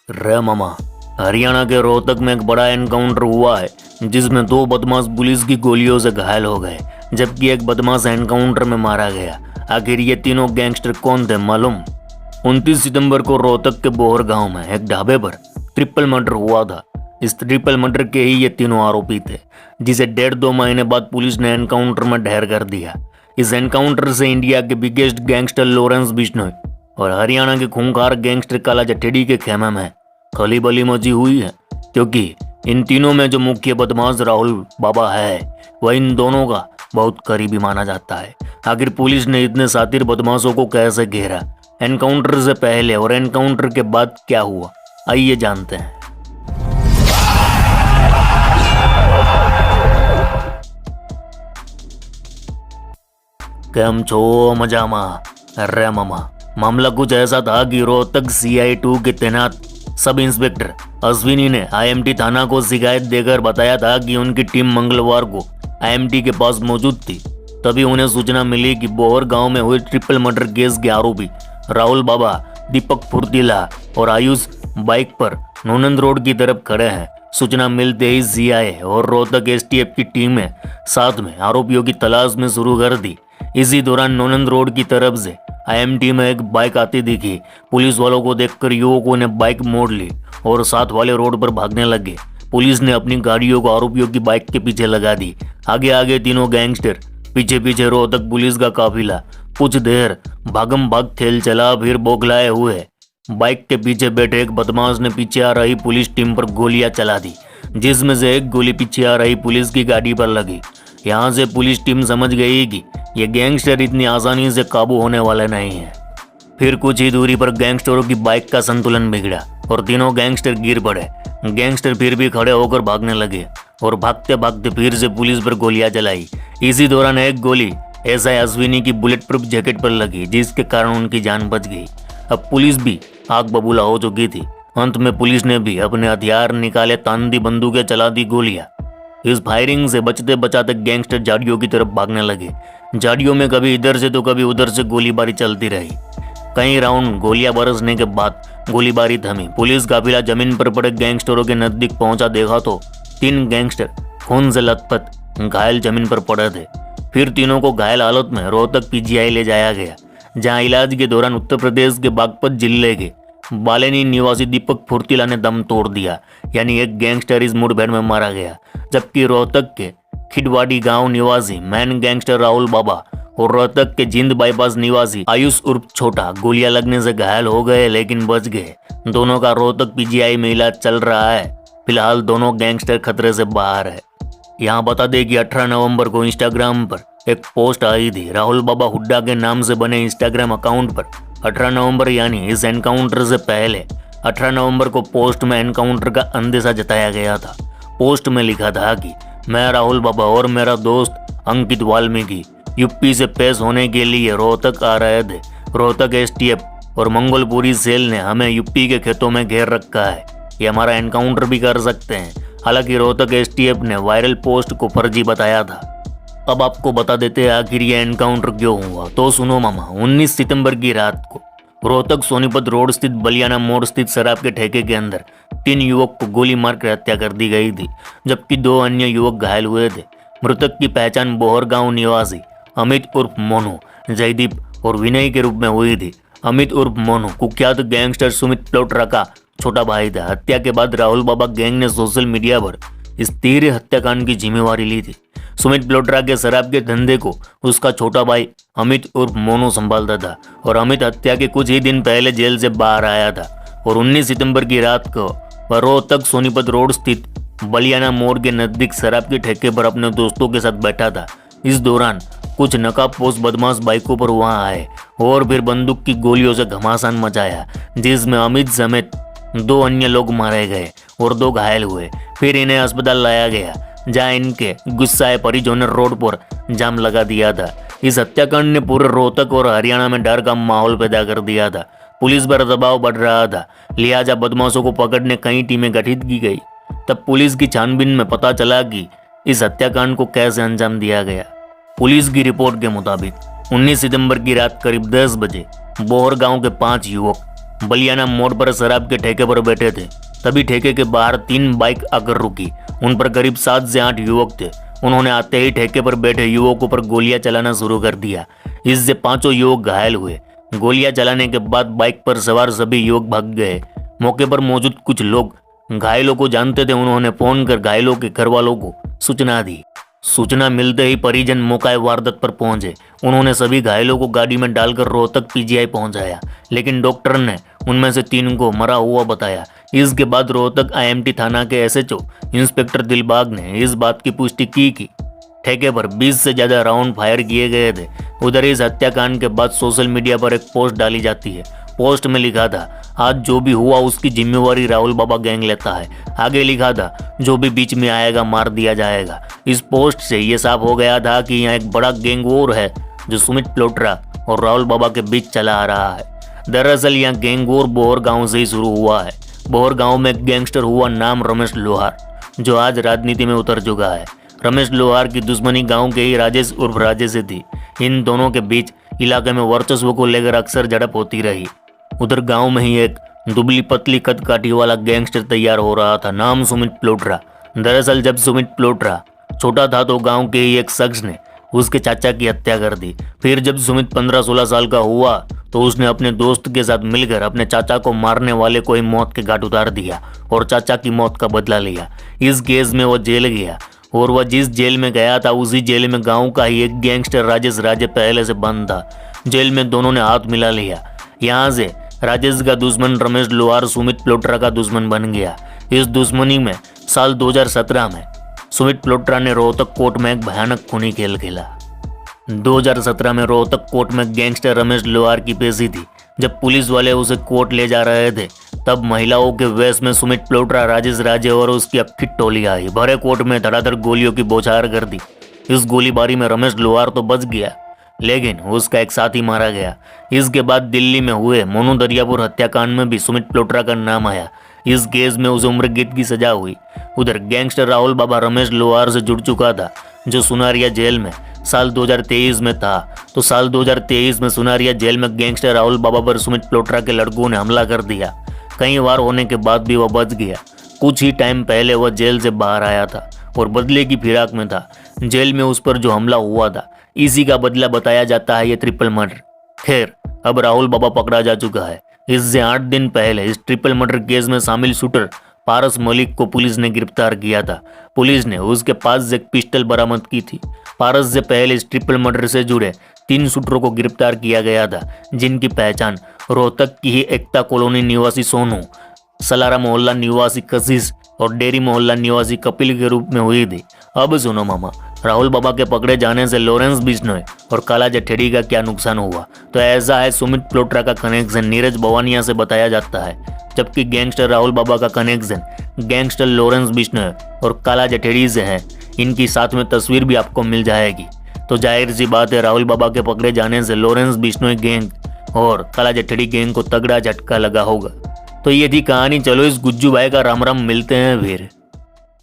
रे मामा, हरियाणा के रोहतक में एक बड़ा एनकाउंटर हुआ है जिसमें दो बदमाश पुलिस की गोलियों से घायल हो गए, जबकि एक बदमाश एनकाउंटर में मारा गया। आखिर ये तीनों गैंगस्टर कौन थे मालूम? 29 सितंबर को रोहतक के बोहर गांव में एक ढाबे पर ट्रिपल मर्डर हुआ था। इस ट्रिपल मर्डर के ही ये तीनों आरोपी थे, जिसे 1.5-2 महीने बाद पुलिस ने एनकाउंटर में ढेर कर दिया। इस एनकाउंटर से इंडिया के बिगेस्ट गैंगस्टर लॉरेंस बिश्नोई और हरियाणा के खूंखार गैंगस्टर काला जठेड़ी के खेमे में खलीबली मची हुई है, क्योंकि इन तीनों में जो मुख्य बदमाश राहुल बाबा है वह इन दोनों का बहुत करीबी माना जाता है। आखिर पुलिस ने इतने शातिर बदमाशों को कैसे घेरा, एनकाउंटर से पहले और एनकाउंटर के बाद क्या हुआ, आइए जानते हैं। केम छो मजामा? अरे मामा, मामला कुछ ऐसा था कि रोहतक CI 2 के तैनात सब इंस्पेक्टर अश्विनी ने IMT थाना को शिकायत देकर बताया था कि उनकी टीम मंगलवार को IMT के पास मौजूद थी। तभी उन्हें सूचना मिली कि बोहर गांव में हुए ट्रिपल मर्डर केस के आरोपी राहुल बाबा, दीपक फुर्तीला और आयुष बाइक पर नोनंद रोड की तरफ खड़े हैं। सूचना मिलते ही CI और रोहतक STF की टीमें साथ में आरोपियों की तलाश में शुरू कर दी। इसी दौरान नोनंद रोड की तरफ से IMT में एक बाइक आती दिखी। पुलिस वालों को देखकर युवकों ने बाइक मोड़ ली और साथ वाले रोड पर भागने लगे। पुलिस ने अपनी गाड़ियों को आरोपियों की बाइक के पीछे लगा दी। आगे आगे तीनों गैंगस्टर, पीछे पीछे रोहतक पुलिस का काफिला। कुछ देर भागम भाग खेल चला, फिर बौखलाए हुए बाइक के पीछे बैठे एक बदमाश ने पीछे आ रही पुलिस टीम पर गोलियां चला दी, जिसमें से एक गोली पीछे आ रही पुलिस की गाड़ी पर लगी। यहाँ से पुलिस टीम समझ गई कि ये गैंगस्टर इतनी आसानी से काबू होने वाले नहीं हैं। फिर कुछ ही दूरी पर गैंगस्टरों की बाइक का संतुलन बिगड़ा और तीनों गैंगस्टर गिर पड़े। गैंगस्टर फिर भी खड़े होकर भागने लगे और भागते भागते फिर से पुलिस पर गोलियां चलाई। इसी दौरान एक गोली SI अश्विनी की बुलेट प्रूफ जैकेट पर लगी, जिसके कारण उनकी जान बच गई। अब पुलिस भी आग बबूला हो चुकी थी। अंत में पुलिस ने भी अपने हथियार निकाले, तांदी बंदूकें चला दी गोलियां। इस फायरिंग से बचते बचाते गैंगस्टर झाड़ियों की तरफ भागने लगे। झाड़ियों में कभी इधर से तो कभी उधर से गोलीबारी चलती रही। कई राउंड गोलियां बरसने के बाद गोलीबारी थमी। पुलिस काफिला जमीन पर पड़े गैंगस्टरों के नजदीक पहुंचा, देखा तो 3 गैंगस्टर खून से लथपथ घायल जमीन पर पड़े थे। फिर तीनों को घायल हालत में रोहतक PGI ले जाया गया, जहां इलाज के दौरान उत्तर प्रदेश के बागपत जिले के बालेनी निवासी दीपक फुर्तीला ने दम तोड़ दिया, यानी एक गैंगस्टर इस मुठभेड़ में मारा गया। जबकि रोहतक के खिडवाड़ी गांव निवासी मेन गैंगस्टर राहुल बाबा और रोहतक के जिंद बाईपास निवासी आयुष उर्फ छोटा गोलियां लगने से घायल हो गए, लेकिन बच गए। दोनों का रोहतक PGI में इलाज चल रहा है। फिलहाल दोनों गैंगस्टर खतरे से बाहर है। यहाँ बता दें कि 18 नवंबर को इंस्टाग्राम पर एक पोस्ट आई थी। राहुल बाबा हुड्डा के नाम से बने इंस्टाग्राम अकाउंट पर 18 नवंबर यानी इस एनकाउंटर से पहले 18 नवंबर को पोस्ट में एनकाउंटर का अंदेशा जताया गया था। पोस्ट में लिखा था कि मैं राहुल बाबा और मेरा दोस्त अंकित वाल्मीकि यूपी से पेश होने के लिए रोहतक आ रहे थे। रोहतक STF और मंगोलपुरी सेल ने हमें यूपी के खेतों में घेर रखा है। ये हमारा एनकाउंटर भी कर सकते हैं। हालांकि रोहतक STF ने वायरल पोस्ट को फर्जी बताया था। अब आपको बता देते हैं आखिर ये एनकाउंटर क्यों हुआ, तो सुनो मामा। 19 सितंबर की रात को रोहतक सोनीपत रोड स्थित बलियाना मोड़ स्थित शराब के ठेके के अंदर 3 युवक को गोली मारकर हत्या कर दी गई थी, जबकि 2 अन्य युवक घायल हुए थे। मृतक की पहचान बोहर गांव निवासी अमित उर्फ मोनू, जयदीप और विनय के रूप में हुई थी। अमित उर्फ मोनू कुख्यात गैंगस्टर सुमित प्लोट्रा का छोटा भाई था। हत्या के बाद राहुल बाबा गैंग ने सोशल मीडिया पर इस तीव्र हत्याकांड की जिम्मेवारी ली थी। सुमित प्लोट्रा के शराब के धंधे को उसका छोटा भाई अमित उर्फ मोनू संभालता था और अमित हत्या के कुछ ही दिन पहले जेल से बाहर आया था और 19 सितंबर की रात को वह रोहतक सोनीपत रोड स्थित बलियाना मोड़ के नजदीक शराब के ठेके पर अपने दोस्तों के साथ बैठा था। इस दौरान कुछ नकाबपोश बदमाश बाइकों पर वहां आए और फिर बंदूक की गोलियों से घमासान मचाया, जिसमें अमित समेत 2 अन्य लोग मारे गए और 2 घायल हुए। फिर इन्हें अस्पताल लाया गया, जहां इनके गुस्साए परिजनों ने रोड पर जाम लगा दिया था। इस हत्याकांड ने पूरे रोहतक और हरियाणा में डर का माहौल पैदा कर दिया था। पुलिस पर दबाव बढ़ रहा था, लिहाजा बदमाशों को पकड़ने कई टीमें गठित की गई। तब पुलिस की छानबीन में पता चला कि इस हत्याकांड को कैसे अंजाम दिया गया। पुलिस की रिपोर्ट के मुताबिक 19 सितंबर की रात करीब 10 बजे बोहर गांव के 5 युवक बलियाना मोड़ पर शराब के ठेके पर बैठे थे। तभी ठेके के बाहर 3 बाइक आकर रुकी। उन पर करीब 7 से 8 युवक थे। उन्होंने आते ही ठेके पर बैठे युवकों पर गोलियां चलाना शुरू कर दिया। इससे 5 युवक घायल हुए। गोलियां चलाने के बाद बाइक पर सवार सभी युवक भाग गए। मौके पर मौजूद कुछ लोग घायलों को जानते थे। उन्होंने फोन कर घायलों के घर वालों को सूचना दी। सूचना मिलते ही परिजन मौका वारदात पर पहुंचे। उन्होंने सभी घायलों को गाड़ी में डालकर रोहतक पीजीआई पहुंचाया, लेकिन डॉक्टर ने उनमें से 3 को मरा हुआ बताया। इसके बाद रोहतक आईएमटी थाना के एसएचओ इंस्पेक्टर दिलबाग ने इस बात की पुष्टि की कि ठेके पर 20 से ज्यादा राउंड फायर किए गए थे। उधर इस हत्याकांड के बाद सोशल मीडिया पर एक पोस्ट डाली जाती है। पोस्ट में लिखा था, आज जो भी हुआ उसकी जिम्मेवारी राहुल बाबा गैंग लेता है। आगे लिखा था, जो भी बीच में आएगा मार दिया जाएगा। इस पोस्ट से ये साफ हो गया था कि यहाँ एक बड़ा गैंग और है जो सुमित प्लोट्रा और राहुल बाबा के बीच चला आ रहा है। दरअसल यहाँ गैंग और बोहर गांव से ही शुरू हुआ है। बोहर गांव में एक गैंगस्टर हुआ नाम रमेश लोहार, जो आज राजनीति में उतर चुका है। रमेश लोहार की दुश्मनी गांव के ही राजेश उर्फ राजे से थी। इन दोनों के बीच इलाके में वर्चस्व को लेकर अक्सर झड़प होती रही। उधर गांव में ही एक दुबली पतली कद काठी वाला गैंगस्टर तैयार हो रहा था, नाम सुमित प्लोट्रा। दरअसल जब सुमित प्लोट्रा छोटा था तो गांव के ही एक शख्स ने उसके चाचा की हत्या कर दी। फिर जब सुमित 15-16 साल का हुआ तो उसने अपने दोस्त के साथ मिलकर अपने चाचा को मारने वाले को ही मौत के घाट उतार दिया और चाचा की मौत का बदला लिया। इस केस में वो जेल गया और वह जिस जेल में गया था उसी जेल में गांव का ही एक गैंगस्टर राजेश राजे पहले से बंद था। जेल में दोनों ने हाथ मिला लिया। यहाँ से राजेश का दुश्मन रमेश लोहार सुमित प्लोट्रा का दुश्मन बन गया। इस दुश्मनी में साल 2017 में सुमित प्लोट्रा ने रोहतक कोर्ट में एक भयानक खूनी खेल खेला। 2017 में रोहतक कोर्ट में गैंगस्टर रमेश लोहार की पेशी थी। जब पुलिस वाले उसे कोर्ट ले जा रहे थे तब महिलाओं के वेश में सुमित प्लोट्रा, राजेश राजे और उसकी अक्खी टोली आई। भरे कोर्ट में धड़ाधड़ गोलियों की बौछार कर दी। इस गोलीबारी में रमेश लोहार तो बच गया, लेकिन उसका एक साथी मारा गया। इसके बाद दिल्ली में हुए मोनू दरियापुर हत्याकांड में भी सुमित प्लोट्रा का नाम आया। इस केस में उसे उम्र कैद की सजा हुई। उधर गैंगस्टर राहुल बाबा रमेश लोहार से जुड़ चुका था, जो सुनारिया जेल में साल 2023 में था। तो साल 2023 में सुनारिया जेल में गैंगस्टर राहुल बाबा पर सुमित प्लोट्रा के लड़कों ने हमला कर दिया। कई बार होने के बाद भी वह बच गया। कुछ ही टाइम पहले वह जेल से बाहर आया था और बदले की फिराक में था। जेल में उस पर जो हमला हुआ था इसी का बदला बताया जाता है ये ट्रिपल मर्डर। खैर, अब राहुल बाबा पकड़ा जा चुका है। इससे 8 दिन पहले इस ट्रिपल मर्डर केस में शामिल शूटर पारस मलिक को पुलिस ने गिरफ्तार किया था। पुलिस ने उसके पास से एक पिस्टल बरामद की थी। पारस से पहले इस ट्रिपल मर्डर से जुड़े 3 शूटरों को गिरफ्तार किया गया था, जिनकी पहचान रोहतक की ही एकता कॉलोनी निवासी सोनू, सलारा मोहल्ला निवासी कशिश और डेरी मोहल्ला निवासी कपिल के रूप में हुई थी। अब सुनो मामा, राहुल बाबा के पकड़े जाने से लॉरेंस बिश्नोई और काला जठेड़ी का क्या नुकसान हुआ? तो ऐसा है, सुमित प्लोट्रा का कनेक्शन नीरज बवानिया से बताया जाता है, जबकि गैंगस्टर राहुल बाबा का कनेक्शन गैंगस्टर लॉरेंस बिश्नोई और काला जठेड़ी से है। इनकी साथ में तस्वीर भी आपको मिल जाएगी। तो जाहिर सी बात है, राहुल बाबा के पकड़े जाने से लॉरेंस बिश्नोई गैंग और काला जठेड़ी गैंग को तगड़ा झटका लगा होगा। तो ये थी कहानी। चलो इस गुज्जू भाई का राम राम, मिलते हैं फिर।